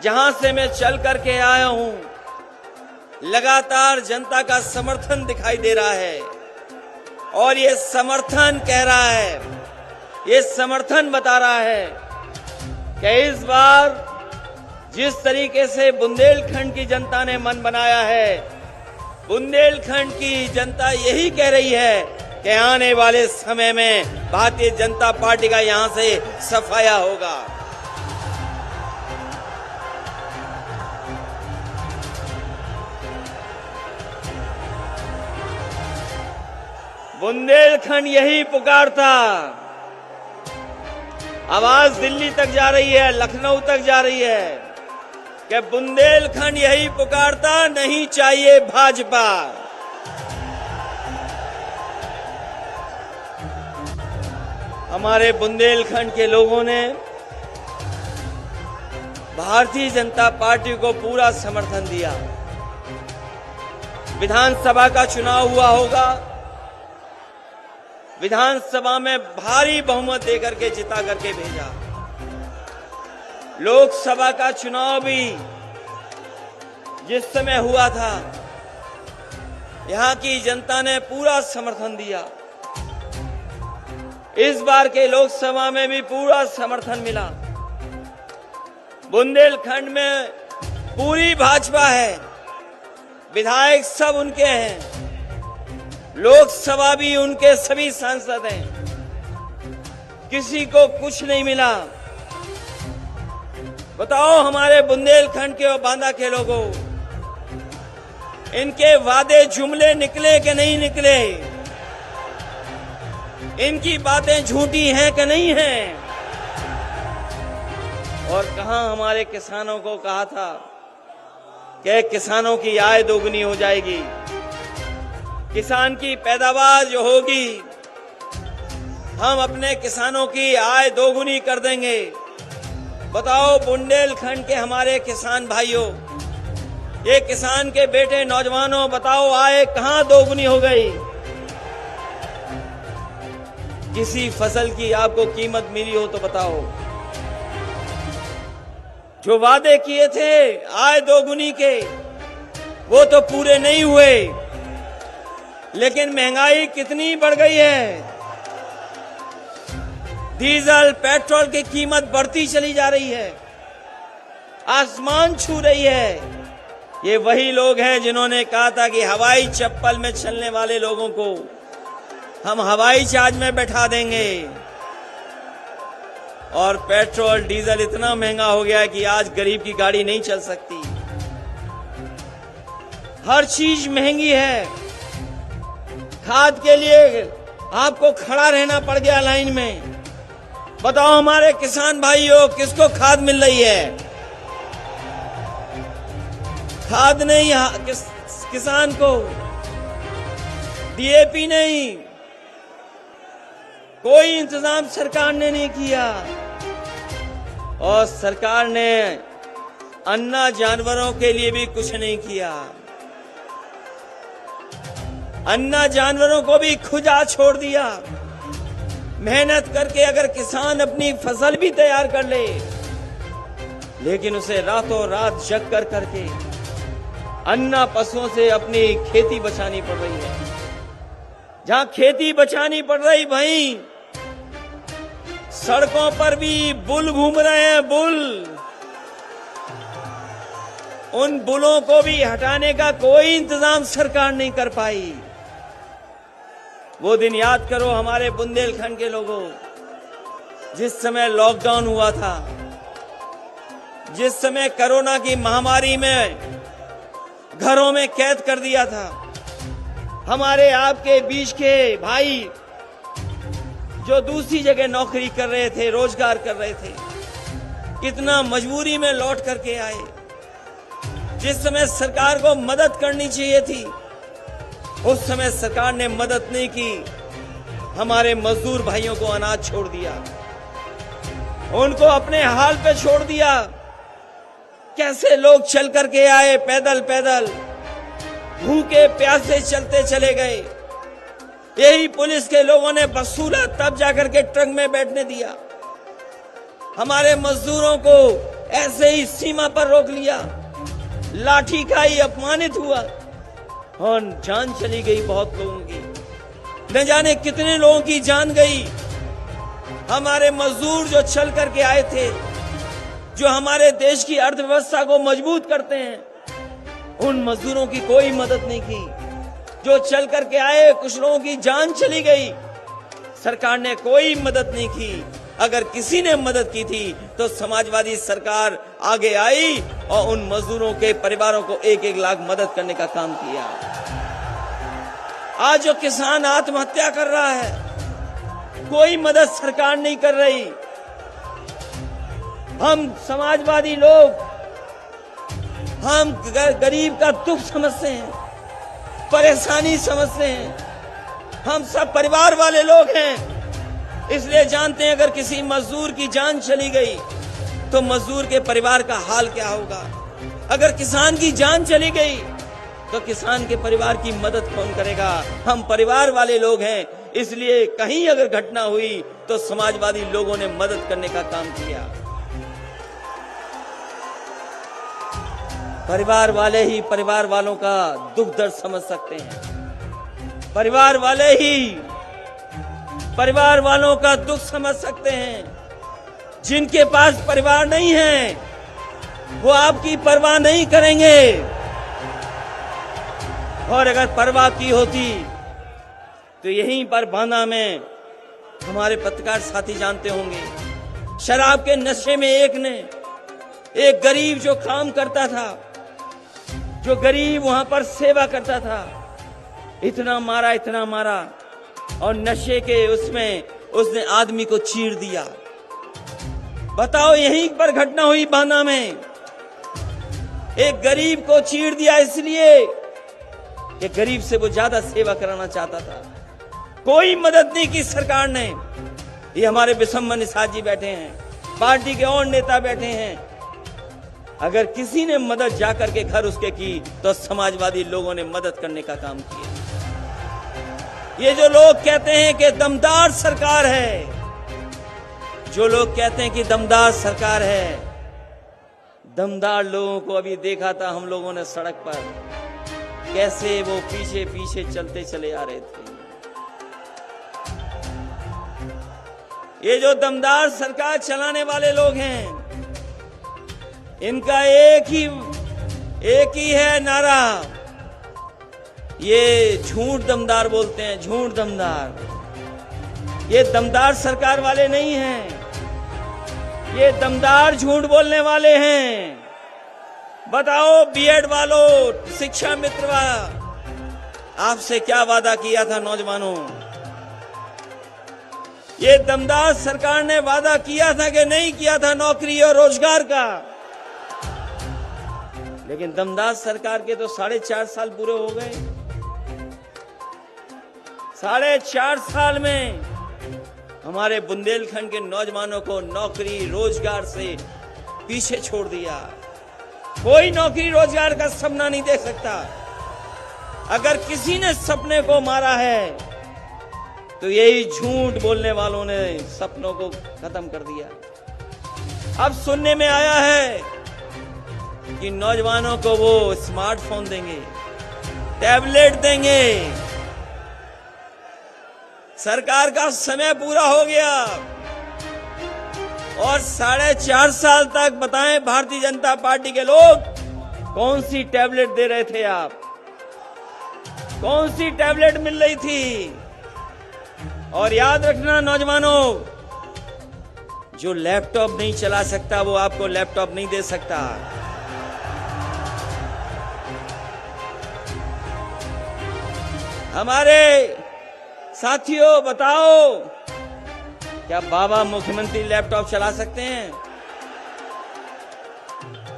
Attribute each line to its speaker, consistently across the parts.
Speaker 1: जहां से मैं चल करके आया हूं, लगातार जनता का समर्थन दिखाई दे रहा है। और ये समर्थन कह रहा है, ये समर्थन बता रहा है कि इस बार जिस तरीके से बुंदेलखंड की जनता ने मन बनाया है, बुंदेलखंड की जनता यही कह रही है कि आने वाले समय में भारतीय जनता पार्टी का यहां से सफाया होगा। बुंदेलखंड यही पुकारता। आवाज दिल्ली तक जा रही है, लखनऊ तक जा रही है कि बुंदेलखंड यही पुकारता, नहीं चाहिए भाजपा। हमारे बुंदेलखंड के लोगों ने भारतीय जनता पार्टी को पूरा समर्थन दिया। विधानसभा का चुनाव हुआ होगा, विधानसभा में भारी बहुमत देकर के जिता करके भेजा। लोकसभा का चुनाव भी जिस समय हुआ था, यहां की जनता ने पूरा समर्थन दिया। इस बार के लोकसभा में भी पूरा समर्थन मिला। बुंदेलखंड में पूरी भाजपा है, विधायक सब उनके हैं, लोकसभा भी उनके सभी सांसद हैं। किसी को कुछ नहीं मिला। बताओ हमारे बुंदेलखंड के और बांदा के लोगों, इनके वादे जुमले निकले कि नहीं निकले? इनकी बातें झूठी हैं कि नहीं हैं? और कहां हमारे किसानों को कहा था कि किसानों की आय दोगुनी हो जाएगी, किसान की पैदावार जो होगी, हम अपने किसानों की आय दोगुनी कर देंगे। बताओ बुंदेलखंड के हमारे किसान भाइयों, ये किसान के बेटे नौजवानों, बताओ आय कहां दोगुनी हो गई? किसी फसल की आपको कीमत मिली हो तो बताओ। जो वादे किए थे आय दोगुनी के, वो तो पूरे नहीं हुए। लेकिन महंगाई कितनी बढ़ गई है, डीजल पेट्रोल की कीमत बढ़ती चली जा रही है, आसमान छू रही है। ये वही लोग हैं जिन्होंने कहा था कि हवाई चप्पल में चलने वाले लोगों को हम हवाई जहाज में बैठा देंगे। और पेट्रोल डीजल इतना महंगा हो गया है कि आज गरीब की गाड़ी नहीं चल सकती। हर चीज महंगी है। खाद के लिए आपको खड़ा रहना पड़ गया लाइन में। बताओ हमारे किसान भाइयों, किसको खाद मिल रही है? खाद नहीं किसान को, डीएपी नहीं, कोई इंतजाम सरकार ने नहीं किया। और सरकार ने अन्ना जानवरों के लिए भी कुछ नहीं किया। अन्ना जानवरों को भी खुजा छोड़ दिया। मेहनत करके अगर किसान अपनी फसल भी तैयार कर ले, लेकिन उसे रातों रात जग कर करके अन्ना पशुओं से अपनी खेती बचानी पड़ रही है। जहां खेती बचानी पड़ रही, वहीं सड़कों पर भी बुल घूम रहे हैं, बुल। उन बुलों को भी हटाने का कोई इंतजाम सरकार नहीं कर पाई। वो दिन याद करो हमारे बुंदेलखंड के लोगों, जिस समय लॉकडाउन हुआ था, जिस समय कोरोना की महामारी में घरों में कैद कर दिया था। हमारे आपके बीच के भाई जो दूसरी जगह नौकरी कर रहे थे, रोजगार कर रहे थे, कितना मजबूरी में लौट करके आए। जिस समय सरकार को मदद करनी चाहिए थी, उस समय सरकार ने मदद नहीं की। हमारे मजदूर भाइयों को अनाज छोड़ दिया, उनको अपने हाल पे छोड़ दिया। कैसे लोग चल करके आए, पैदल पैदल, भूखे प्यासे चलते चले गए। यही पुलिस के लोगों ने वसूला, तब जाकर के ट्रक में बैठने दिया। हमारे मजदूरों को ऐसे ही सीमा पर रोक लिया, लाठी खाई, अपमानित हुआ और जान चली गई बहुत लोगों की। न जाने कितने लोगों की जान गई। हमारे मजदूर जो चल करके आए थे, जो हमारे देश की अर्थव्यवस्था को मजबूत करते हैं, उन मजदूरों की कोई मदद नहीं की। जो चल करके आए, कुछ लोगों की जान चली गई, सरकार ने कोई मदद नहीं की। अगर किसी ने मदद की थी तो समाजवादी सरकार आगे आई और उन मजदूरों के परिवारों को 1-1 लाख मदद करने का काम किया। आज जो किसान आत्महत्या कर रहा है, कोई मदद सरकार नहीं कर रही। हम समाजवादी लोग, हम गरीब का दुख समझते हैं, परेशानी समझते हैं। हम सब परिवार वाले लोग हैं, इसलिए जानते हैं अगर किसी मजदूर की जान चली गई तो मजदूर के परिवार का हाल क्या होगा। अगर किसान की जान चली गई तो किसान के परिवार की मदद कौन करेगा। हम परिवार वाले लोग हैं, इसलिए कहीं अगर घटना हुई तो समाजवादी लोगों ने मदद करने का काम किया। परिवार वाले ही परिवार वालों का दुख दर्द समझ सकते हैं। परिवार वाले ही परिवार वालों का दुख समझ सकते हैं। जिनके पास परिवार नहीं है वो आपकी परवाह नहीं करेंगे, और अगर परवाह की होती तो यहीं पर बांदा में हमारे पत्रकार साथी जानते होंगे, शराब के नशे में एक गरीब जो काम करता था, जो गरीब वहां पर सेवा करता था, इतना मारा और नशे के उसमें उसने आदमी को चीर दिया। बताओ, यहीं पर घटना हुई बांदा में। एक गरीब को चीर दिया इसलिए कि गरीब से वो ज्यादा सेवा कराना चाहता था। कोई मदद नहीं की सरकार ने। ये हमारे विशंबर निषाद जी बैठे हैं, पार्टी के और नेता बैठे हैं। अगर किसी ने मदद जाकर के घर उसके की तो समाजवादी लोगों ने मदद करने का काम किया। ये जो लोग कहते हैं कि दमदार सरकार है, जो लोग कहते हैं कि दमदार सरकार है, दमदार लोगों को अभी देखा था हम लोगों ने सड़क पर, कैसे वो पीछे पीछे चलते चले आ रहे थे। ये जो दमदार सरकार चलाने वाले लोग हैं, इनका एक ही है नारा, ये झूठ दमदार बोलते हैं, झूठ दमदार। ये दमदार सरकार वाले नहीं हैं, ये दमदार झूठ बोलने वाले हैं। बताओ बीएड वालों, शिक्षा मित्र वाला, आपसे क्या वादा किया था नौजवानों? ये दमदार सरकार ने वादा किया था कि नहीं किया था नौकरी और रोजगार का, लेकिन दमदार सरकार के तो 4.5 साल पूरे हो गए। 4.5 साल में हमारे बुंदेलखंड के नौजवानों को नौकरी रोजगार से पीछे छोड़ दिया। कोई नौकरी रोजगार का सपना नहीं देख सकता। अगर किसी ने सपने को मारा है तो यही झूठ बोलने वालों ने सपनों को खत्म कर दिया। अब सुनने में आया है कि नौजवानों को वो स्मार्टफोन देंगे, टैबलेट देंगे। सरकार का समय पूरा हो गया और 4.5 साल तक बताएं भारतीय जनता पार्टी के लोग कौन सी टैबलेट दे रहे थे आप? कौन सी टैबलेट मिल रही थी? और याद रखना नौजवानों, जो लैपटॉप नहीं चला सकता वो आपको लैपटॉप नहीं दे सकता। हमारे साथियों बताओ, क्या बाबा मुख्यमंत्री लैपटॉप चला सकते हैं?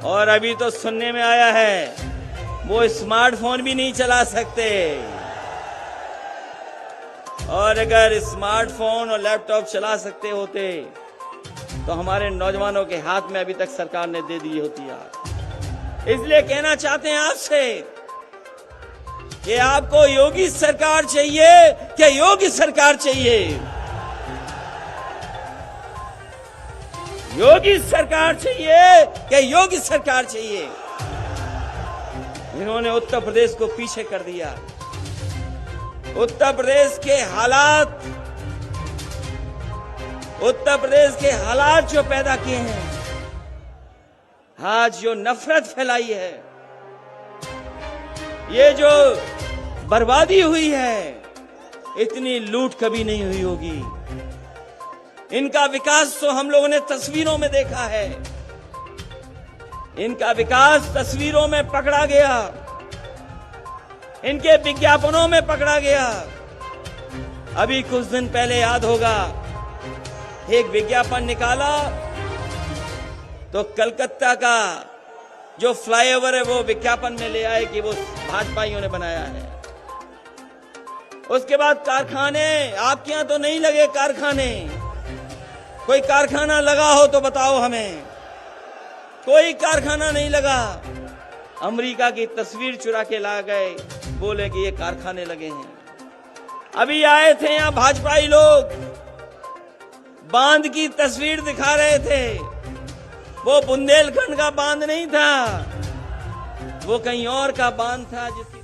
Speaker 1: और अभी तो सुनने में आया है वो स्मार्टफोन भी नहीं चला सकते। और अगर स्मार्टफोन और लैपटॉप चला सकते होते तो हमारे नौजवानों के हाथ में अभी तक सरकार ने दे दी होती है। इसलिए कहना चाहते हैं आपसे कि आपको योगी सरकार चाहिए क्या योगी सरकार चाहिए? योगी सरकार चाहिए कि योगी सरकार चाहिए। इन्होंने उत्तर प्रदेश को पीछे कर दिया। उत्तर प्रदेश के हालात जो पैदा किए हैं, आज जो नफरत फैलाई है, ये जो बर्बादी हुई है, इतनी लूट कभी नहीं हुई होगी। इनका विकास तो हम लोगों ने तस्वीरों में देखा है। इनका विकास तस्वीरों में पकड़ा गया, इनके विज्ञापनों में पकड़ा गया। अभी कुछ दिन पहले याद होगा, एक विज्ञापन निकाला तो कलकत्ता का जो फ्लाईओवर है वो विज्ञापन में ले आए कि वो भाजपाइयों ने बनाया है। उसके बाद कारखाने, आपके यहां तो नहीं लगे कारखाने, कोई कारखाना लगा हो तो बताओ हमें। कोई कारखाना नहीं लगा। अमेरिका की तस्वीर चुरा के ला गए, बोले कि ये कारखाने लगे हैं। अभी आए थे यहां भाजपाई लोग, बांध की तस्वीर दिखा रहे थे। वो बुंदेलखंड का बांध नहीं था, वो कहीं और का बांध था जिसकी